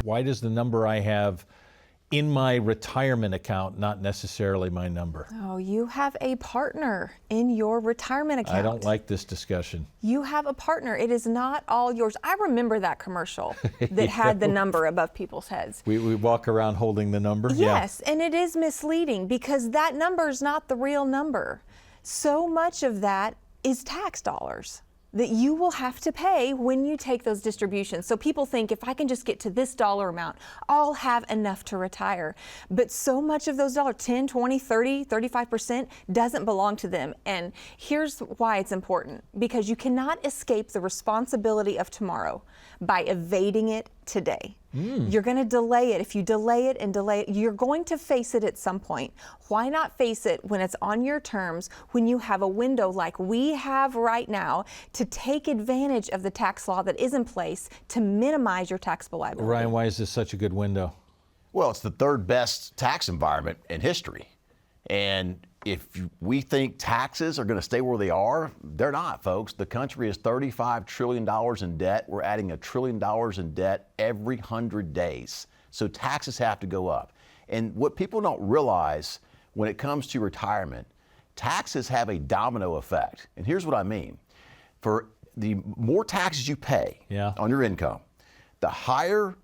Why does the number I have in my retirement account not necessarily my number? Oh, you have a partner in your retirement account. I don't like this discussion. You have a partner. It is not all yours. I remember that commercial that had the number above people's heads. We walk around holding the number? Yes, and it is misleading because that number is not the real number. So much of that is tax dollars that you will have to pay when you take those distributions. So people think if I can just get to this dollar amount, I'll have enough to retire. But so much of those dollars, 10, 20, 30, 35%, doesn't belong to them. And here's why it's important. Because you cannot escape the responsibility of tomorrow by evading it today. You're going to delay it. If you delay it and delay it, you're going to face it at some point. Why not face it when it's on your terms, when you have a window like we have right now to take advantage of the tax law that is in place to minimize your taxable liability? Ryan, why is this such a good window? Well, it's the third best tax environment in history. And if we think taxes are going to stay where they are, they're not, folks. The country is $35 trillion in debt. We're adding $1 trillion in debt every 100 days. So taxes have to go up. And what people don't realize when it comes to retirement, taxes have a domino effect. And here's what I mean. For the more taxes you pay on your income, the higher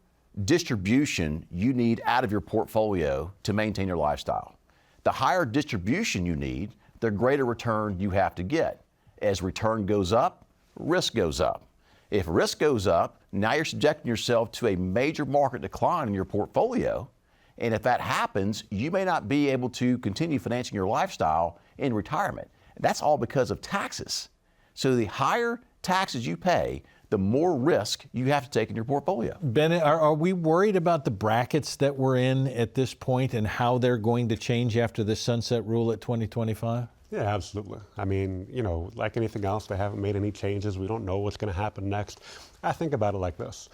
distribution you need out of your portfolio to maintain your lifestyle. The higher distribution you need, the greater return you have to get. As return goes up, risk goes up. If risk goes up, now you're subjecting yourself to a major market decline in your portfolio. And if that happens, you may not be able to continue financing your lifestyle in retirement. That's all because of taxes. So the higher taxes you pay, the more risk you have to take in your portfolio. Ben, are we worried about the brackets that we're in at this point and how they're going to change after the sunset rule at 2025? Yeah, absolutely. I mean, you know, like anything else, they haven't made any changes. We don't know what's going to happen next. I think about it like this.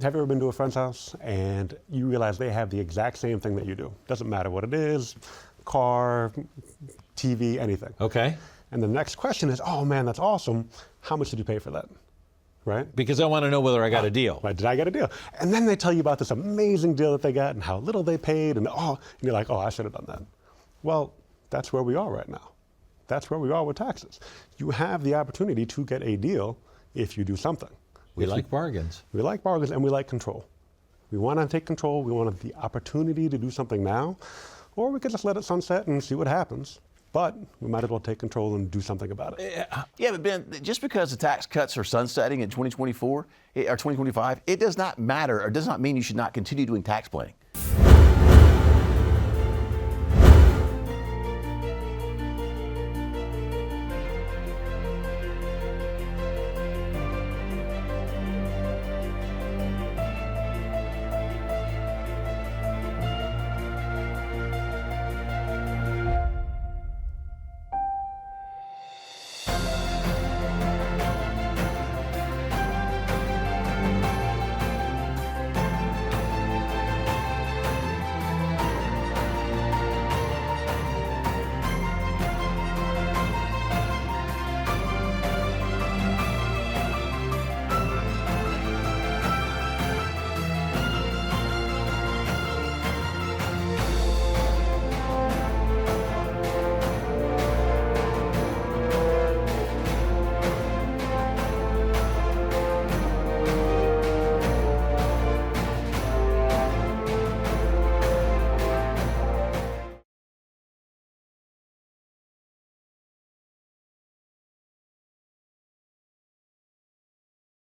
Have you ever been to a friend's house and you realize they have the exact same thing that you do? Doesn't matter what it is, car, TV, anything. Okay. And the next question is, oh man, that's awesome. How much did you pay for that? Right? Because I want to know whether I got a deal. Right, did I get a deal? And then they tell you about this amazing deal that they got and how little they paid and you're like, oh, I should have done that. Well, that's where we are right now. That's where we are with taxes. You have the opportunity to get a deal if you do something. We like bargains. We like bargains and we like control. We want to take control. We want the opportunity to do something now, or we could just let it sunset and see what happens. But we might as well take control and do something about it. Yeah, but Ben, just because the tax cuts are sunsetting in 2024 or 2025, it does not matter or does not mean you should not continue doing tax planning.